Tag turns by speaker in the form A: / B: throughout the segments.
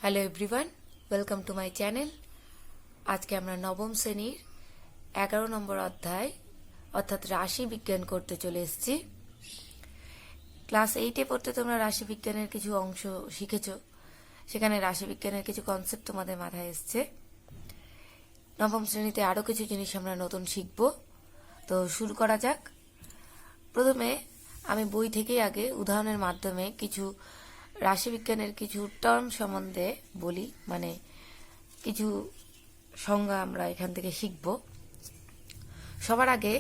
A: Hello everyone, welcome to my channel. আজকে আমরা নবম শ্রেণীর 11 নম্বর অধ্যায় অর্থাৎ রাশি বিজ্ঞান করতে চলে এসেছি। ক্লাস 8-এ পড়তে তোমরা রাশি বিজ্ঞানের কিছু অংশ শিখেছ, সেখানে রাশি বিজ্ঞানের কিছু কনসেপ্ট তোমাদের মাথায় এসছে। নবম শ্রেণীতে আরও কিছু জিনিস আমরা নতুন শিখব। তো শুরু করা যাক। প্রথমে আমি বই থেকেই আগে উদাহরণের মাধ্যমে কিছু রাশিবিজ্ঞানের কিছু টার্ম সম্বন্ধে বলি, মানে কিছু সংজ্ঞা আমরা এখান থেকে শিখব। সবার আগে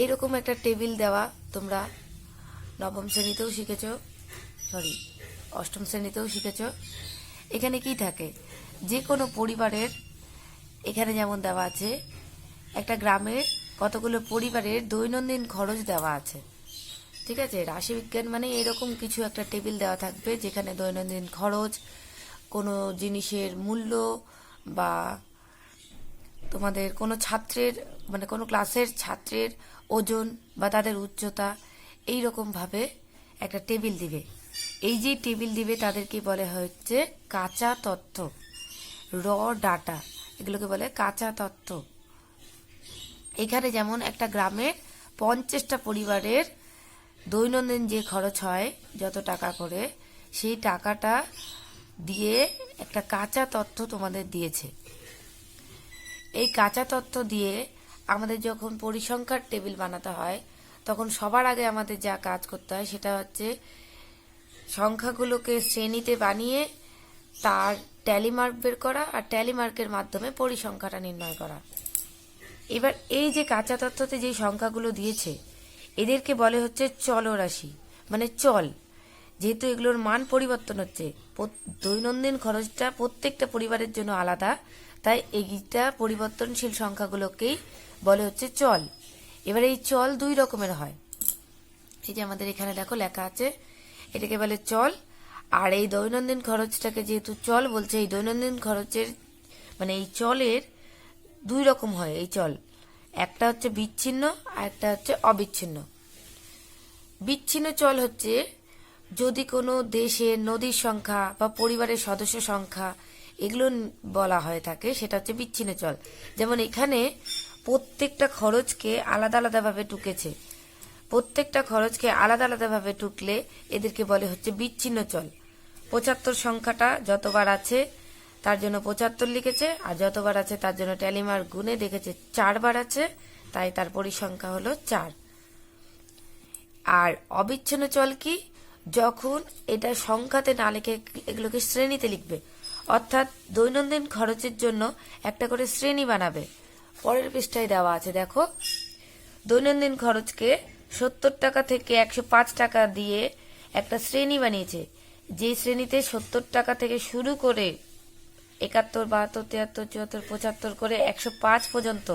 A: এইরকম একটা টেবিল দেওয়া তোমরা নবম শ্রেণীতেও শিখেছ, অষ্টম শ্রেণীতেও শিখেছ। এখানে কি থাকে, যে কোনো পরিবারের, এখানে যেমন দেওয়া আছে একটা গ্রামের কতগুলো পরিবারের দৈনন্দিন খরচ দেওয়া আছে। ঠিক আছে, রাশিবিজ্ঞান মানে এরকম কিছু একটা টেবিল দেওয়া থাকবে যেখানে দৈনন্দিন খরচ, কোনো জিনিসের মূল্য, বা তোমাদের কোনো ছাত্রের মানে কোনো ক্লাসের ছাত্রের ওজন বা তাদের উচ্চতা, এই রকমভাবে একটা টেবিল দিবে। এই যে টেবিল দিবে তাদেরকে বলে হচ্ছে কাঁচা তথ্য, র ডাটা, এগুলোকে বলে কাঁচা তথ্য। এখানে যেমন একটা গ্রামের 50টা পরিবারের দৈনন্দিন যে খরচ হয় যত টাকা করে, সেই টাকাটা দিয়ে একটা কাঁচা তথ্য তোমাদের দিয়েছে। এই কাঁচা তথ্য দিয়ে আমাদের যখন পরিসংখ্যার টেবিল বানাতে হয়, তখন সবার আগে আমাদের যা কাজ করতে হয় সেটা হচ্ছে সংখ্যাগুলোকে শ্রেণীতে বানিয়ে তার ট্যালিমার্ক বের করা, আর ট্যালিমার্কের মাধ্যমে পরিসংখ্যাটা নির্ণয় করা। এবার এই যে কাঁচা তথ্যতে যে সংখ্যাগুলো দিয়েছে, এদেরকে বলে হচ্ছে চলরাশি, মানে চল। যেহেতু এগুলোর মান পরিবর্তন হচ্ছে, দৈনন্দিন খরচটা প্রত্যেকটা পরিবারের জন্য আলাদা, তাই এইটা পরিবর্তনশীল সংখ্যাগুলোকেই বলে হচ্ছে চল। এবার এই চল দুই রকমের হয়। এই যে আমাদের এখানে দেখো লেখা আছে, এটাকে বলে চল। আর এই দৈনন্দিন খরচটাকে যেহেতু চল বলছে, এই দৈনন্দিন খরচের মানে এই চলের দুই রকম হয়। এই চল একটা হচ্ছে বিচ্ছিন্ন আর একটা হচ্ছে অবিচ্ছিন্ন। বিচ্ছিন্ন চল হচ্ছে যদি কোনো দেশের নদীর সংখ্যা বা পরিবারের সদস্য সংখ্যা এগুলো বলা হয়ে থাকে, সেটা হচ্ছে বিচ্ছিন্ন চল। যেমন এখানে প্রত্যেকটা খরচকে আলাদা আলাদাভাবে টুকেছে, প্রত্যেকটা খরচকে আলাদা আলাদাভাবে টুকলে এদেরকে বলে হচ্ছে বিচ্ছিন্ন চল। 75 সংখ্যাটা যতবার আছে তার জন্য 75 লিখেছে, আর যতবার আছে তার জন্য ট্যালিমার্ক গুণে দেখেছে 4 বার আছে, তাই তার পরিসংখ্যা হলো 4। আর অবিচ্ছিন্ন চল কি, যখন এটা সংখ্যাতে না লিখে এগুলোকে শ্রেণীতে লিখবে, অর্থাৎ দৈনন্দিন খরচের জন্য একটা করে শ্রেণী বানাবে। পরের পৃষ্ঠায় দেওয়া আছে দেখো, দৈনন্দিন খরচকে 70 টাকা থেকে 105 টাকা দিয়ে একটা শ্রেণী বানিয়েছে, যে শ্রেণীতে 70 টাকা থেকে শুরু করে 71, 72, 73, 74, 75 করে 105 পর্যন্ত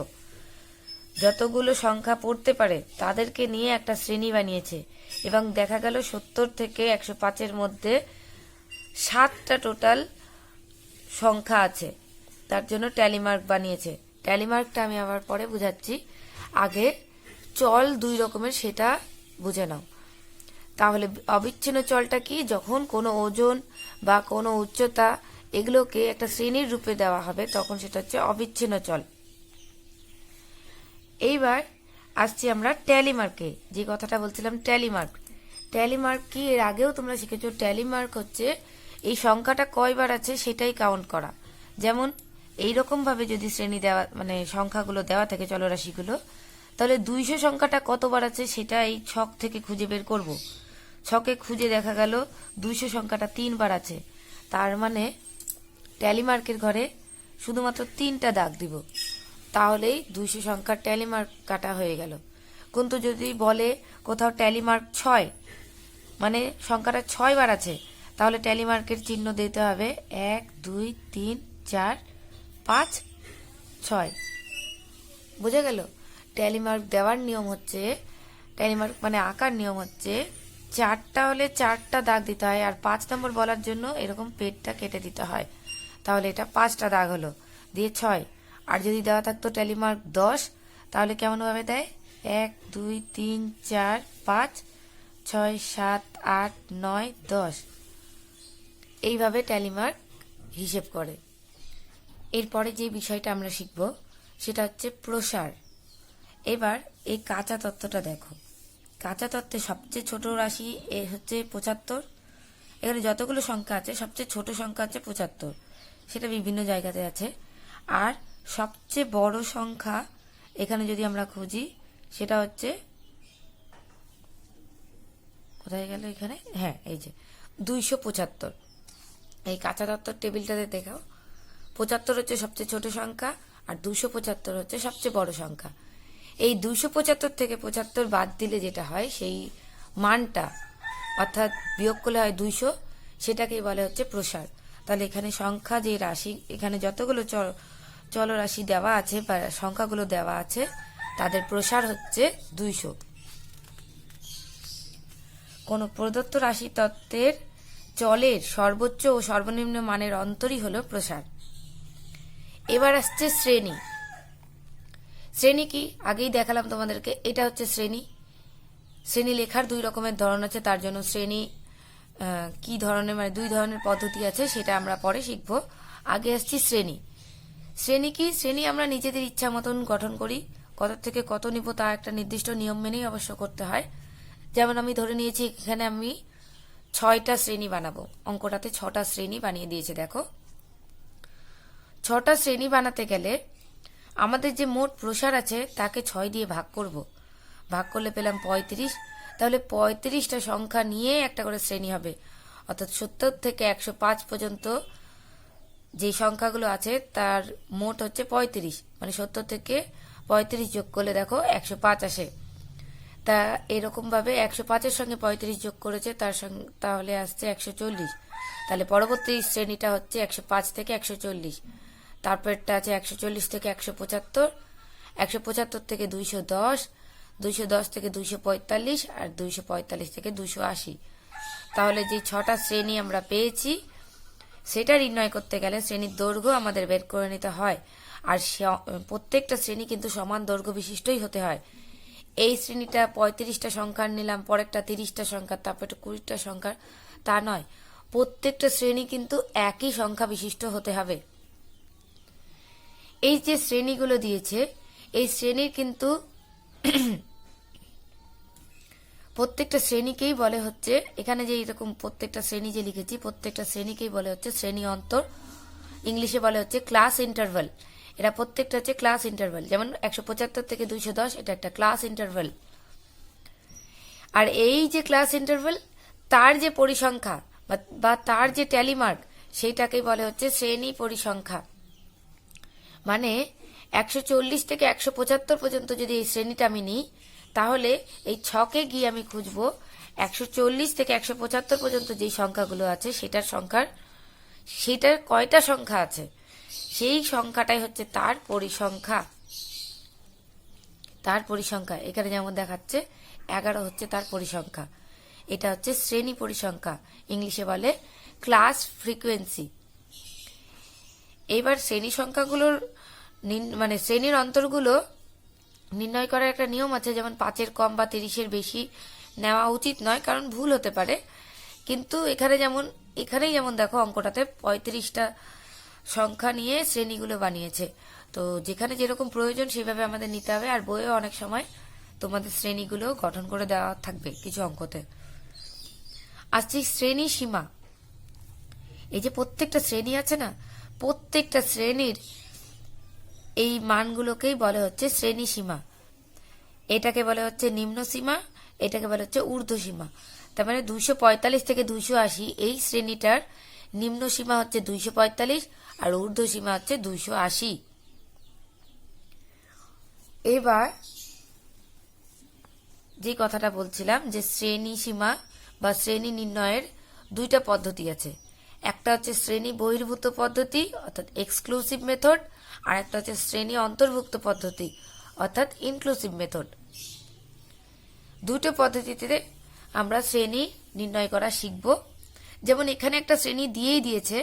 A: যতগুলো সংখ্যা পড়তে পারে তাদেরকে নিয়ে একটা শ্রেণী বানিয়েছে। এবং দেখা গেল 70 থেকে 105-এর মধ্যে 7টা টোটাল সংখ্যা আছে, তার জন্য ট্যালিমার্ক বানিয়েছে। ট্যালিমার্কটা আমি আবার পরে বুঝাচ্ছি, আগে চল দুই রকমের সেটা বুঝে নাও। তাহলে অবিচ্ছিন্ন চলটা কি, যখন কোনো ওজন বা কোনো উচ্চতা এগুলোকে একটা শ্রেণীর রূপে দেওয়া হবে তখন সেটা হচ্ছে অবিচ্ছিন্ন চল। এইবার আসছি আমরা ট্যালিমার্কে, যে কথাটা বলছিলাম ট্যালিমার্ক। ট্যালিমার্ক কি এর আগেও তোমরা শিখেছো। ট্যালিমার্ক হচ্ছে এই সংখ্যাটা কয়বার আছে সেটাই কাউন্ট করা। যেমন এইরকম ভাবে যদি শ্রেণী দেওয়া মানে সংখ্যাগুলো দেওয়া থাকে চলরাশিগুলো, তাহলে 200 সংখ্যাটা কতবার আছে সেটা এই ছক থেকে খুঁজে বের করব। ছকে খুঁজে দেখা গেল 200 সংখ্যাটা 3 বার আছে, তার মানে ট্যালিমার্কের ঘরে শুধুমাত্র 3টা দাগ দিব, তাহলেই 200 সংখ্যার ট্যালিমার্ক কাটা হয়ে গেল। কিন্তু যদি বলে কোথাও ট্যালিমার্ক 6, মানে সংখ্যাটা 6 বার আছে, তাহলে ট্যালিমার্কের চিহ্ন দিতে হবে 1, 2, 3, 4, 5, 6। বুঝে গেল? ট্যালিমার্ক দেওয়ার নিয়ম হচ্ছে, ট্যালিমার্ক মানে আঁকার নিয়ম হচ্ছে 4টা হলে 4টা দাগ দিতে হয়, আর 5 নম্বর বলার জন্য এরকম পেটটা কেটে দিতে হয়। তাহলে এটা 5টা দাগ হলো, দিয়ে 6। আর যদি দেওয়া থাকতো ট্যালিমার্ক 10, তাহলে কেমন ভাবে দেয় 1, 2, 3, 4, 5, 6, 7, 8, 9, 10। এইভাবে ট্যালিমার্ক হিসেব করে। এরপরে যে বিষয়টা আমরা শিখব সেটা হচ্ছে প্রসার। এবার এই কাঁচা তত্ত্বটা দেখো। কাঁচা তত্ত্বে সবচেয়ে ছোট রাশি এ হচ্ছে 75। এখানে যতগুলো সংখ্যা আছে সবচেয়ে ছোট সংখ্যা হচ্ছে 75, সেটা বিভিন্ন জায়গাতে আছে। আর সবচেয়ে বড় সংখ্যা এখানে যদি আমরা খুঁজি সেটা হচ্ছে, কোথায় গেল এখানে, হ্যাঁ এই যে 275। এই কাঁচা তত্ত্বর টেবিলটাতে দেখাও, 75 হচ্ছে সবচেয়ে ছোট সংখ্যা আর 275 হচ্ছে সবচেয়ে বড় সংখ্যা। এই 275 থেকে 75 বাদ দিলে যেটা হয় সেই মানটা, অর্থাৎ বিয়োগ করলে হয় 200, সেটাকেই বলে হচ্ছে প্রসার। তাহলে এখানে সংখ্যা যে রাশি, এখানে যতগুলো চলরাশি দেওয়া আছে বা সংখ্যাগুলো দেওয়া আছে তাদের প্রসার হচ্ছে 200। কোন প্রদত্ত রাশি তত্ত্বের চলের সর্বোচ্চ ও সর্বনিম্ন মানের অন্তরই হলো প্রসার। এবার আসছে শ্রেণী। শ্রেণী কি আগেই দেখালাম তোমাদেরকে, এটা হচ্ছে শ্রেণী। শ্রেণী লেখার দুই রকমের ধরন আছে, তার জন্য শ্রেণী কি ধরনের, মানে দুই ধরনের পদ্ধতি আছে সেটা আমরা পরে শিখবো। আগে আসছি শ্রেণী। শ্রেণী কি? শ্রেণী আমরা নিজেদের ইচ্ছা মতন গঠন করি, কত থেকে কত নিব তা একটা নির্দিষ্ট নিয়ম মেনেই অবশ্য করতে হয়। যেমন আমি ধরে নিয়েছি এখানে আমি 6টা শ্রেণী বানাবো, অঙ্কটাতে 6টা শ্রেণী বানিয়ে দিয়েছে দেখো। 6টা শ্রেণী বানাতে গেলে আমাদের যে মোট প্রসার আছে তাকে 6 দিয়ে ভাগ করব। ভাগ করলে পেলাম 35। তাহলে 35টা সংখ্যা নিয়ে একটা করে শ্রেণী হবে, অর্থাৎ 70 থেকে 105 পর্যন্ত যে সংখ্যাগুলো আছে তার মোট হচ্ছে 35। মানে 70 থেকে 35 যোগ করলে দেখো 105 আসে। তা এরকম ভাবে 105-এর সঙ্গে 35 যোগ করেছে, তাহলে আসছে 140। তাহলে পরবর্তী শ্রেণীটা হচ্ছে 105 থেকে 140। তারপরটা আছে 140 থেকে 175, 175 থেকে 210, 210 থেকে 245 আর 245 থেকে 280। তাহলে যে 6টা শ্রেণী আমরা পেয়েছি সেটা নির্ণয় করতে গেলে শ্রেণীর দৈর্ঘ্য আমাদের বের করে নিতে হয়। আর প্রত্যেকটা শ্রেণী কিন্তু সমান দৈর্ঘ্য বিশিষ্টই হতে হয়। এই শ্রেণীটা 35টা সংখ্যার নিলাম, পরেরটা 30টা সংখ্যা, তারপর 20টা সংখ্যার, তা নয়। প্রত্যেকটা শ্রেণী কিন্তু একই সংখ্যা বিশিষ্ট হতে হবে। এই যে শ্রেণীগুলো দিয়েছে এই শ্রেণীর কিন্তু প্রত্যেকটা শ্রেণীকেই বলে হচ্ছে, এখানে যে এরকম প্রত্যেকটা শ্রেণী যে লিখেছি প্রত্যেকটা শ্রেণীকেই বলে হচ্ছে শ্রেণী অন্তর, ইংলিশে বলে হচ্ছে ক্লাস ইন্টারভাল। এরা প্রত্যেকটা হচ্ছে ক্লাস ইন্টারভাল। যেমন 175 থেকে 210 এটা একটা ক্লাস ইন্টারভাল। আর এই যে ক্লাস ইন্টারভাল তার যে পরিসংখ্যা বা তার যে ট্যালিমার্ক সেইটাকেই বলে হচ্ছে শ্রেণী পরিসংখ্যা। মানে 140 থেকে 175 পর্যন্ত যদি এই শ্রেণীটা আমি নিই তাহলে এই ছকে গিয়ে আমি খুঁজবো 140 থেকে 175 পর্যন্ত যে সংখ্যাগুলো আছে সেটার কয়টা সংখ্যা আছে, সেই সংখ্যাটাই হচ্ছে তার পরিসংখ্যা। তার পরিসংখ্যা এখানে যেমন দেখাচ্ছে 11 হচ্ছে তার পরিসংখ্যা। এটা হচ্ছে শ্রেণী পরিসংখ্যা, ইংলিশে বলে ক্লাস ফ্রিকোয়েন্সি। এবার শ্রেণী সংখ্যাগুলোর মানে শ্রেণীর অন্তরগুলো নির্ণয় করার একটা নিয়ম আছে, যেমন 5-এর কম বা 30-এর বেশি নেওয়া উচিত নয়, কারণ ভুল হতে পারে। কিন্তু এখানেই যেমন দেখো অঙ্কটাতে 35টা সংখ্যা নিয়ে শ্রেণীগুলো বানিয়েছে। তো যেখানে যেরকম প্রয়োজন সেভাবে আমাদের নিতে হবে। আর বইয়ে অনেক সময় তোমাদের শ্রেণীগুলো গঠন করে দেওয়া থাকবে কিছু অঙ্কতে। আসছি শ্রেণী সীমা। এই যে প্রত্যেকটা শ্রেণী আছে না, প্রত্যেকটা শ্রেণীর এই মানগুলোকেই বলে হচ্ছে শ্রেণী সীমা। এটাকে বলে হচ্ছে নিম্ন সীমা, এটাকে বলে হচ্ছে ঊর্ধ্ব সীমা। তার মানে 245 থেকে 280 এই শ্রেণীটার নিম্ন সীমা হচ্ছে 245 আর ঊর্ধ্ব সীমা হচ্ছে 280। এবার যে কথাটা বলছিলাম যে শ্রেণী সীমা বা শ্রেণী নির্ণয়ের দুইটা পদ্ধতি আছে। একটা হচ্ছে শ্রেণী বহির্ভূত পদ্ধতি অর্থাৎ এক্সক্লুসিভ মেথড, আর একটা হচ্ছে শ্রেণী অন্তর্ভুক্ত পদ্ধতি অর্থাৎ ইনক্লুসিভ মেথড। দুটো পদ্ধতিতে আমরা শ্রেণী নির্ণয় করা শিখব। যেমন এখানে একটা শ্রেণী দিয়েই দিয়েছে,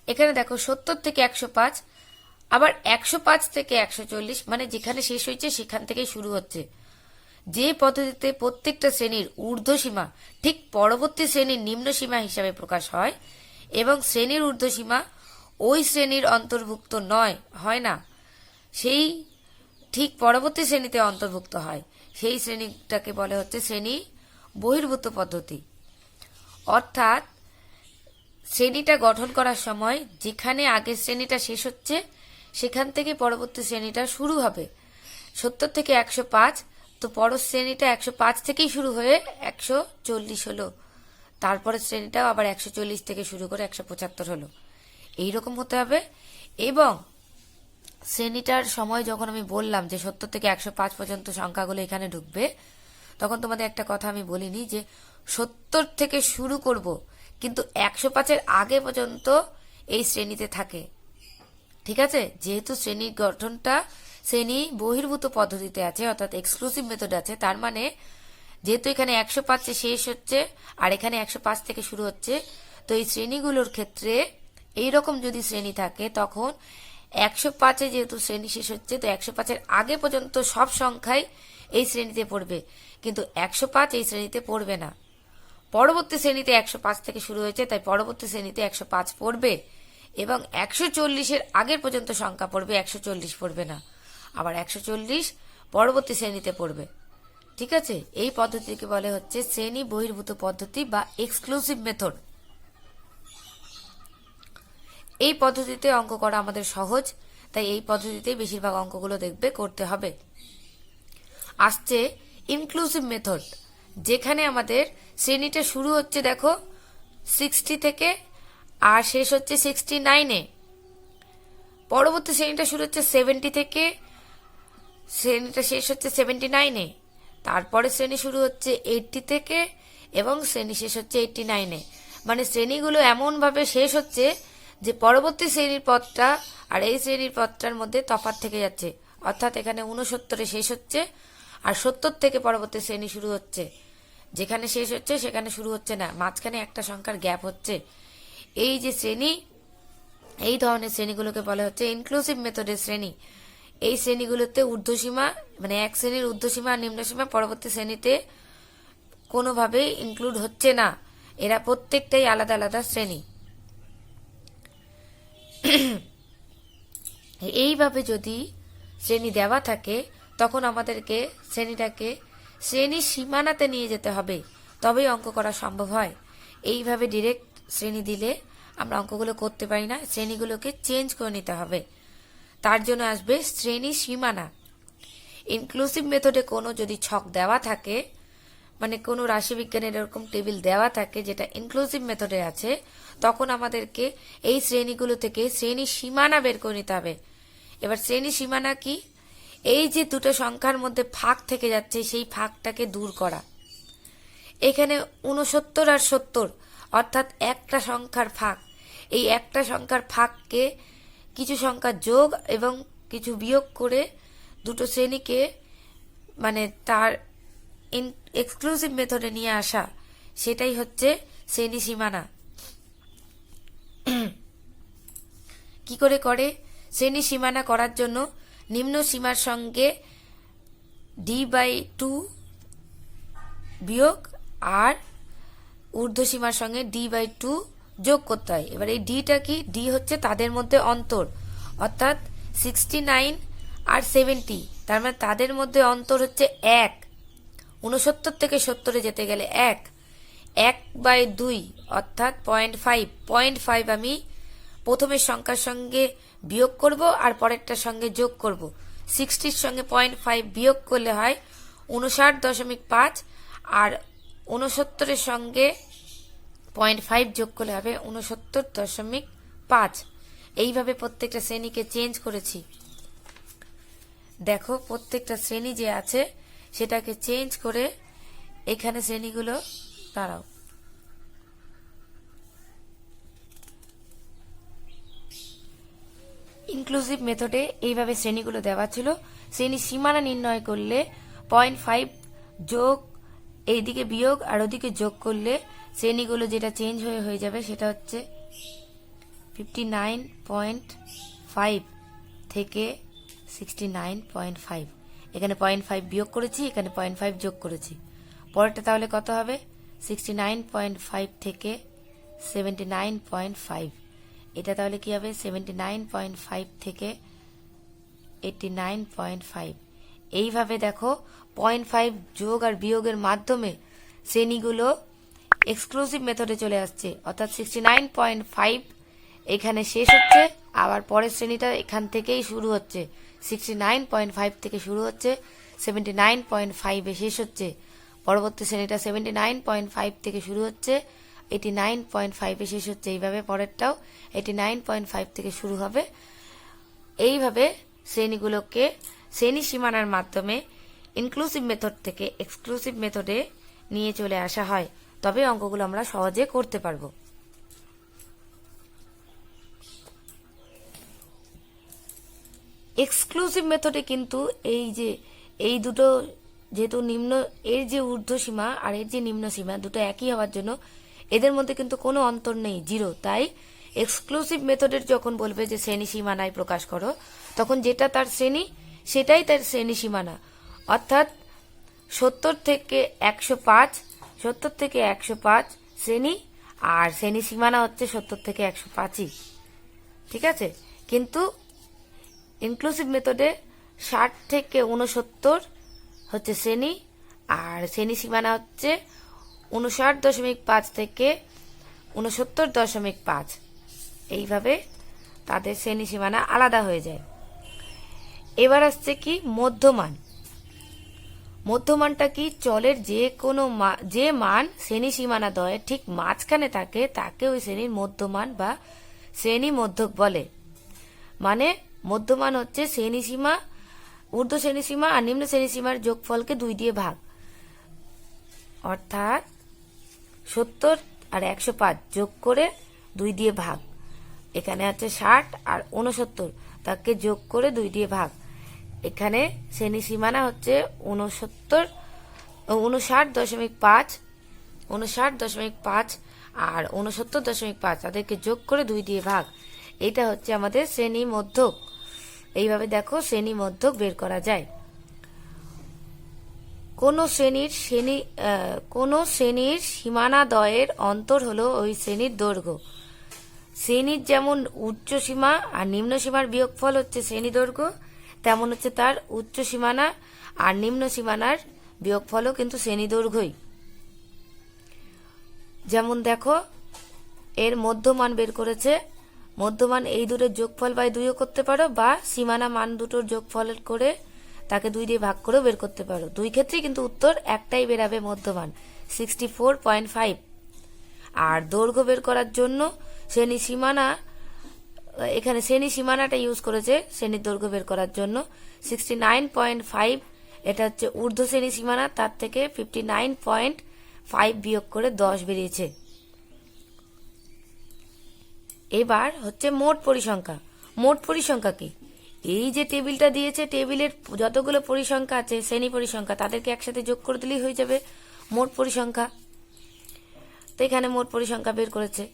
A: এখানে দেখো 70 থেকে 105, আবার 105 থেকে 140, মানে যেখানে শেষ হয়েছে সেখান থেকেই শুরু হচ্ছে। যে পদ্ধতিতে প্রত্যেকটা শ্রেণীর ঊর্ধ্ব সীমা ঠিক পরবর্তী শ্রেণীর নিম্ন সীমা হিসাবে প্রকাশ হয়, এবং শ্রেণীর ঊর্ধ্বসীমা ওই শ্রেণীর অন্তর্ভুক্ত হয় না, সেই ঠিক পরবর্তী শ্রেণীতে অন্তর্ভুক্ত হয়, সেই শ্রেণীটাকে বলে হচ্ছে শ্রেণী বহির্ভূত পদ্ধতি। অর্থাৎ শ্রেণীটা গঠন করার সময় যেখানে আগের শ্রেণীটা শেষ হচ্ছে সেখান থেকে পরবর্তী শ্রেণীটা শুরু হবে। 70 থেকে 105, তো পরের শ্রেণীটা 105 থেকেই শুরু হয়ে 140 হলো, তারপরে শ্রেণীটাও আবার 140 থেকে শুরু করে 175 হলো, এইরকম হতে হবে। এবং শ্রেণীটার সময় যখন আমি বললাম যে 70 থেকে 105 পর্যন্ত সংখ্যাগুলো এখানে ঢুকবে, তখন তোমাদের একটা কথা আমি বলিনি যে 70 থেকে শুরু করব, কিন্তু 105-এর আগে পর্যন্ত এই শ্রেণীতে থাকে। ঠিক আছে, যেহেতু শ্রেণীর গঠনটা শ্রেণী বহির্ভূত পদ্ধতিতে আছে, অর্থাৎ এক্সক্লুসিভ মেথড আছে, তার মানে যেহেতু এখানে 105-এ শেষ হচ্ছে আর এখানে 105 থেকে শুরু হচ্ছে, তো এই শ্রেণীগুলোর ক্ষেত্রে এইরকম যদি শ্রেণী থাকে তখন 105-এ যেহেতু শ্রেণী শেষ হচ্ছে, তো 105-এর আগে পর্যন্ত সব সংখ্যাই এই শ্রেণীতে পড়বে, কিন্তু 105 এই শ্রেণীতে পড়বে না। পরবর্তী শ্রেণীতে 105 থেকে শুরু হয়েছে, তাই পরবর্তী শ্রেণীতে 105 পড়বে, এবং 140-এর আগের পর্যন্ত সংখ্যা পড়বে, 140 পড়বে না। আবার 140 পরবর্তী শ্রেণীতে পড়বে। ঠিক আছে, এই পদ্ধতিকে বলে হচ্ছে শ্রেণী বহির্ভূত পদ্ধতি বা এক্সক্লুসিভ মেথড। এই পদ্ধতিতে অঙ্ক করা আমাদের সহজ, তাই এই পদ্ধতিতেই বেশিরভাগ অঙ্কগুলো দেখবে করতে হবে। আসছে ইনক্লুসিভ মেথড, যেখানে আমাদের শ্রেণীটা শুরু হচ্ছে দেখো 60 থেকে আর শেষ হচ্ছে 69-এ, পরবর্তী শ্রেণীটা শুরু হচ্ছে 70 থেকে, শ্রেণীটা শেষ হচ্ছে 79-এ, তারপরে শ্রেণী শুরু হচ্ছে 80 থেকে এবং শ্রেণী শেষ হচ্ছে 89-এ। মানে শ্রেণীগুলো এমনভাবে শেষ হচ্ছে যে পরবর্তী শ্রেণীর পদটা আর এই শ্রেণীর পদটার মধ্যে তফাৎ থেকে যাচ্ছে, অর্থাৎ এখানে 69-এ শেষ হচ্ছে আর 70 থেকে পরবর্তী শ্রেণী শুরু হচ্ছে, যেখানে শেষ হচ্ছে সেখানে শুরু হচ্ছে না, মাঝখানে একটা সংখ্যার গ্যাপ হচ্ছে। এই যে শ্রেণী, এই ধরনের শ্রেণীগুলোকে বলা হচ্ছে ইনক্লুসিভ মেথডের শ্রেণী। এই শ্রেণীগুলোতে ঊর্ধ্বসীমা মানে এক শ্রেণীর ঊর্ধ্বসীমা আর নিম্নসীমা পরবর্তী শ্রেণীতে কোনোভাবেই ইনক্লুড হচ্ছে না, এরা প্রত্যেকটাই আলাদা আলাদা শ্রেণী। এইভাবে যদি শ্রেণী দেওয়া থাকে তখন আমাদেরকে শ্রেণীটাকে শ্রেণীর সীমানাতে নিয়ে যেতে হবে, তবেই অঙ্ক করা সম্ভব হয়। এইভাবে ডিরেক্ট শ্রেণী দিলে আমরা অঙ্কগুলো করতে পারি না, শ্রেণীগুলোকে চেঞ্জ করে নিতে হবে। তার জন্য আসবে শ্রেণী সীমানা। ইনক্লুসিভ মেথডে কোনো যদি ছক দেওয়া থাকে, মানে কোনো রাশিবিজ্ঞানের এরকম টেবিল দেওয়া থাকে যেটা ইনক্লুসিভ মেথডে আছে, তখন আমাদেরকে এই শ্রেণীগুলো থেকে শ্রেণী সীমানা বের করে নিতে হবে। এবার শ্রেণী সীমানা কি? এই যে দুটো সংখ্যার মধ্যে ফাঁক থেকে যাচ্ছে সেই ফাঁকটাকে দূর করা। এখানে 69 আর 70, অর্থাৎ একটা সংখ্যার ফাঁক, এই একটা সংখ্যার ফাঁককে কিছু সংখ্যা যোগ এবং কিছু বিয়োগ করে দুটো শ্রেণীকে মানে তার এক্সক্লুসিভ মেথডে নিয়ে আসা, সেটাই হচ্ছে শ্রেণী সীমানা। কি করে করে? শ্রেণী সীমানা করার জন্য নিম্ন সীমার সঙ্গে d/2 বিয়োগ আর ঊর্ধ্ব সীমার সঙ্গে d/2 যোগ করতে হয়। এবার এই ডিটা কি? ডি হচ্ছে তাদের মধ্যে অন্তর, অর্থাৎ 69 আর 70, তার মানে তাদের মধ্যে অন্তর হচ্ছে 1। 69 থেকে 70-এ যেতে গেলে 1/2 অর্থাৎ 0.5। 0.5 আমি প্রথমের সংখ্যার সঙ্গে বিয়োগ করব আর পরেরটার সঙ্গে যোগ করব। 60-র সঙ্গে 0.5 বিয়োগ করলে হয় 59.5 আর 69-এর সঙ্গে 0.5 যোগ করলে হবে 69.5। এইভাবে প্রত্যেকটা শ্রেণীকে চেঞ্জ করেছি। দেখো প্রত্যেকটা শ্রেণী যে আছে সেটাকে চেঞ্জ করে এখানে শ্রেণীগুলো দাঁড়াও। ইনক্লুসিভ মেথডে এইভাবে শ্রেণীগুলো দেওয়া ছিল। শ্রেণী সীমানা নির্ণয় করলে 0.5 যোগ এইদিকে বিয়োগ আর ওদিকে যোগ করলে শ্রেণীগুলো যেটা চেঞ্জ হয়ে যাবে সেটা হচ্ছে 59.5 থেকে 69.5। এখানে 0.5 বিয়োগ করেছি, এখানে 0.5 যোগ করেছি। পরেরটা তাহলে কত হবে? 69.5 থেকে 79.5। এটা তাহলে কি হবে 79.5 থেকে 89.5। এইভাবে দেখো 0.5 যোগ আর বিয়োগের মাধ্যমে শ্রেণীগুলো এক্সক্লুসিভ মেথডে চলে আসছে, অর্থাৎ 69.5 এখানে শেষ হচ্ছে, আবার পরের শ্রেণীটা এখান থেকেই শুরু হচ্ছে, 69.5 থেকে শুরু হচ্ছে, 79.5 শেষ হচ্ছে। পরবর্তী শ্রেণীটা 79.5 থেকে শুরু হচ্ছে, 89.5 শেষ হচ্ছে। এইভাবে পরেরটাও 89.5 থেকে শুরু হবে। এইভাবে শ্রেণীগুলোকে শ্রেণী সীমানার মাধ্যমে ইনক্লুসিভ মেথড থেকে এক্সক্লুসিভ মেথডে নিয়ে চলে আসা হয়, তবে অঙ্কগুলো আমরা সহজে করতে পারবো। এক্সক্লুসিভ মেথডে কিন্তু এই দুটো যেহেতু নিম্ন, এর যে ঊর্ধ্ব সীমা আর এর যে নিম্ন সীমা দুটো একই হওয়ার জন্য এদের মধ্যে কিন্তু কোনো অন্তর নেই, জিরো। তাই এক্সক্লুসিভ মেথডের যখন বলবে যে শ্রেণী সীমানায় প্রকাশ করো, তখন যেটা তার শ্রেণী সেটাই তার শ্রেণী সীমানা। অর্থাৎ 70 থেকে 105 শ্রেণী, আর শ্রেণী সীমানা হচ্ছে 70 থেকে 105ই। ঠিক আছে, কিন্তু ইনক্লুসিভ মেথডে 60 থেকে 69 হচ্ছে শ্রেণী, আর শ্রেণী সীমানা হচ্ছে 59.5 থেকে 69.5। এইভাবে তাদের শ্রেণী সীমানা আলাদা হয়ে যায়। এবার আসছে কি মধ্যমান। মধ্যমানটা কি, চলের যে মান শ্রেণী সীমানা দ্বয়ের ঠিক মাঝখানে থাকে তাকে ওই শ্রেণীর মধ্যমান বা শ্রেণী মধ্যক বলে। মানে মধ্যমান হচ্ছে শ্রেণীসীমা, ঊর্ধ্ব শ্রেণীসীমা আর নিম্ন শ্রেণীসীমার যোগফলকে 2 দিয়ে ভাগ, অর্থাৎ 70 আর 105 যোগ করে 2 দিয়ে ভাগ। এখানে আছে 60 আর 69, তাকে যোগ করে 2 দিয়ে ভাগ। এখানে শ্রেণী সীমানা হচ্ছে 59.5 আর 69.5, তাদেরকে যোগ করে 2 দিয়ে ভাগ। এটা হচ্ছে আমাদের শ্রেণী মধ্যক। এইভাবে দেখো শ্রেণী মধ্যক বের করা যায়। কোন শ্রেণীর সীমানাদ্বয়ের অন্তর হলো ওই শ্রেণীর দৈর্ঘ্য। শ্রেণীর যেমন উচ্চ সীমা আর নিম্ন সীমার বিয়োগফল হচ্ছে শ্রেণী দৈর্ঘ্য, তেমন হচ্ছে তার উচ্চ সীমানা আর নিম্ন সীমানার বিয়োগফলও কিন্তু শ্রেণী দৈর্ঘ্যই। যেমন দেখো এর মধ্যমান বের করেছে, মধ্যমান এই দুটোর যোগফল বাই 2ও করতে পারো, বা সীমানা মান দুটোর যোগফল করে তাকে 2 দিয়ে ভাগ করেও বের করতে পারো। দুই ক্ষেত্রেই কিন্তু উত্তর একটাই বেরাবে, মধ্যমান 64.5। আর দৈর্ঘ্য বের করার জন্য শ্রেণী সীমানা, এখানে শ্রেণী সীমানাটা ইউজ করেছে শ্রেণীর দৈর্ঘ্য বের করার জন্য। 69.5 এটা হচ্ছে ঊর্ধ্ব শ্রেণী সীমানা, তার থেকে 59.5 বিয়োগ করে 10 বেরিয়েছে। এবার হচ্ছে মোট পরিসংখ্যা। মোট পরিসংখ্যা কি, এই যে টেবিলটা দিয়েছে, টেবিলের যতগুলো পরিসংখ্যা আছে শ্রেণী পরিসংখ্যা তাদেরকে একসাথে যোগ করে দিলেই হয়ে যাবে মোট পরিসংখ্যা। তো এখানে মোট পরিসংখ্যা বের করেছে,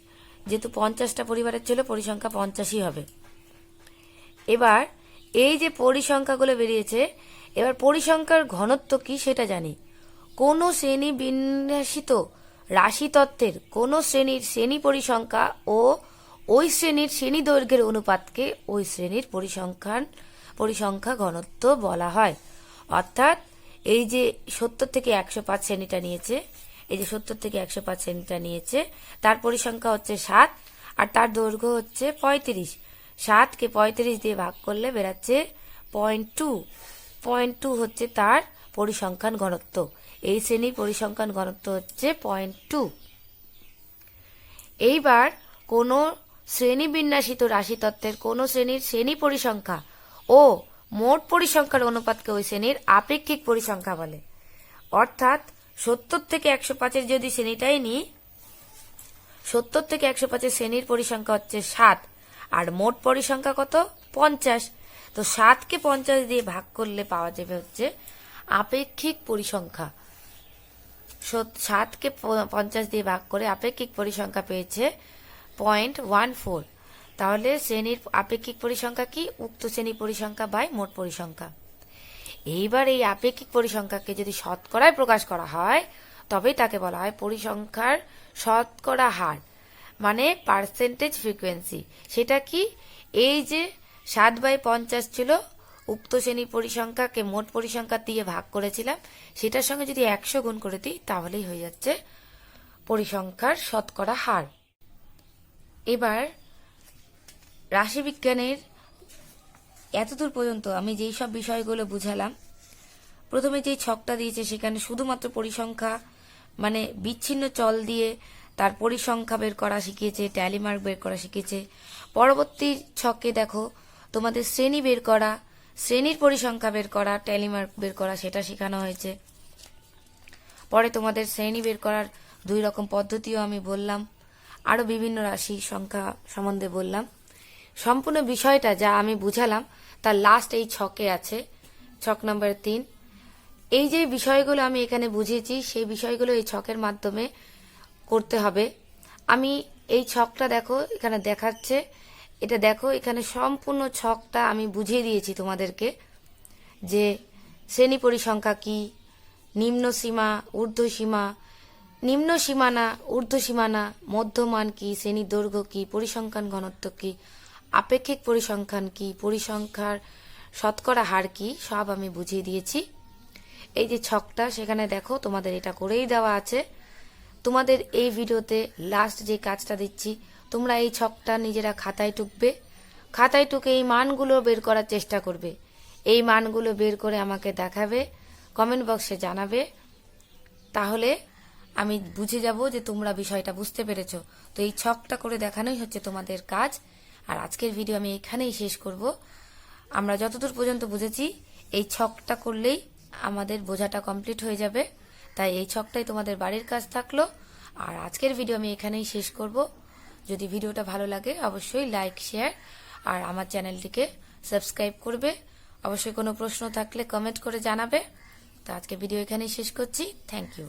A: যেহেতু 50টা পরিবারের ছিল পরিসংখ্যা 50ই হবে। এবার এই যে পরিসংখ্যাগুলো বেরিয়েছে, এবার পরিসংখ্যার ঘনত্ব কি সেটা জানি। কোন শ্রেণী বিন্যাসিত রাশি তত্ত্বের কোন শ্রেণীর শ্রেণী পরিসংখ্যা ও ওই শ্রেণীর শ্রেণী দৈর্ঘ্যের অনুপাতকে ওই শ্রেণীর পরিসংখ্যা ঘনত্ব বলা হয়। অর্থাৎ এই যে 70 থেকে 105 শ্রেণীটা নিয়েছে, এই যে 70 থেকে 105 শ্রেণীটা নিয়েছে, তার পরিসংখ্যা হচ্ছে 7 আর তার দৈর্ঘ্য হচ্ছে 35। 7কে 35 দিয়ে ভাগ করলে বেরাচ্ছে 0.2 হচ্ছে তার পরিসংখ্যান ঘনত্ব। এই শ্রেণীর পরিসংখ্যান ঘনত্ব হচ্ছে 0.2। এইবার কোন শ্রেণী বিন্যাসিত রাশিতত্ত্বের কোন শ্রেণীর শ্রেণী পরিসংখ্যা ও মোট পরিসংখ্যার অনুপাতকে ওই শ্রেণীর আপেক্ষিক পরিসংখ্যা বলে। অর্থাৎ 70 থেকে 105 যদি শ্রেণীটাই নিই, 70 থেকে 105 শ্রেণীর পরিসংখ্যা হচ্ছে 7 আর মোট পরিসংখ্যা কত 50। তো 7কে 50 দিয়ে ভাগ করলে পাওয়া যাবে হচ্ছে আপেক্ষিক পরিসংখ্যা। 7কে 50 দিয়ে ভাগ করে আপেক্ষিক পরিসংখ্যা পেয়েছে 0.14। তাহলে শ্রেণীর আপেক্ষিক পরিসংখ্যা কি, উক্ত শ্রেণী পরিসংখ্যা বাই মোট পরিসংখ্যা। এইবার এই আপেক্ষিক পরিসংখ্যাকে যদি শতকরায় প্রকাশ করা হয় তবেই তাকে বলা হয় পরিসংখ্যার শতকরা হার। মানে পার্সেন্টেজ ফ্রিকোয়েন্সি। সেটা কি, এই যে 7/50 ছিল, উক্ত শ্রেণীর পরিসংখ্যাকে মোট পরিসংখ্যা দিয়ে ভাগ করেছিলাম, সেটার সঙ্গে যদি 100 গুণ করে দিই তাহলেই হয়ে যাচ্ছে পরিসংখ্যার শতকরা হার। এবার রাশিবিজ্ঞানের এতদূর পর্যন্ত আমি যেই সব বিষয়গুলো বুঝালাম, প্রথমে যেই ছকটা দিয়েছে সেখানে শুধুমাত্র পরিসংখ্যা মানে বিচ্ছিন্ন চল দিয়ে তার পরিসংখ্যা বের করা শিখিয়েছে, ট্যালি মার্ক বের করা শিখিয়েছে। পরবর্তী ছকে দেখো তোমাদের শ্রেণী বের করা, শ্রেণীর পরিসংখ্যা বের করা, ট্যালি মার্ক বের করা সেটা শেখানো হয়েছে। পরে তোমাদের শ্রেণী বের করার 2 রকম পদ্ধতিও আমি বললাম, আরও বিভিন্ন রাশি সংখ্যা সম্বন্ধে বললাম। সম্পূর্ণ বিষয়টা যা আমি বুঝালাম তার লাস্ট এই ছকে আছে, ছক নম্বর 3। এই যে বিষয়গুলো আমি এখানে বুঝিয়েছি সেই বিষয়গুলো এই ছকের মাধ্যমে করতে হবে। আমি এই ছকটা দেখো এখানে দেখাচ্ছে, এটা দেখো এখানে সম্পূর্ণ ছকটা আমি বুঝিয়ে দিয়েছি তোমাদেরকে, যে শ্রেণী পরিসংখ্যা কি, নিম্ন সীমা, ঊর্ধ্ব সীমা, নিম্ন সীমানা, ঊর্ধ্ব সীমানা, মধ্যমান কি, শ্রেণীর দৈর্ঘ্য কি, পরিসংখ্যান ঘনত্ব কি, আপেক্ষিক পরিসংখ্যান কি, পরিসংখ্যার শতকরা হার কি, সব আমি বুঝিয়ে দিয়েছি। এই যে ছকটা সেখানে দেখো তোমাদের এটা করেই দেওয়া আছে। তোমাদের এই ভিডিওতে লাস্ট যে কাজটা দিচ্ছি, তোমরা এই ছকটা নিজেরা খাতায় টুকবে, খাতায় টুকে এই মানগুলো বের করার চেষ্টা করবে। এই মানগুলো বের করে আমাকে দেখাবে, কমেন্ট বক্সে জানাবে, তাহলে আমি বুঝে যাব যে তোমরা বিষয়টা বুঝতে পেরেছো। তো এই ছকটা করে দেখানোই হচ্ছে তোমাদের কাজ। আর আজকের ভিডিও আমি এখানেই শেষ করব। আমরা যতদূর পর্যন্ত বুঝেছি এই ছকটা করলেই আমাদের বোঝাটা কমপ্লিট হয়ে যাবে। তাই এই ছকটাই তোমাদের বাড়ির কাজ থাকলো। আর আজকের ভিডিও আমি এখানেই শেষ করব। যদি ভিডিওটা ভালো লাগে অবশ্যই লাইক, শেয়ার আর আমার চ্যানেলটিকে সাবস্ক্রাইব করবে। অবশ্যই কোনো প্রশ্ন থাকলে কমেন্ট করে জানাবে। তো আজকে ভিডিও এখানেই শেষ করছি। Thank you.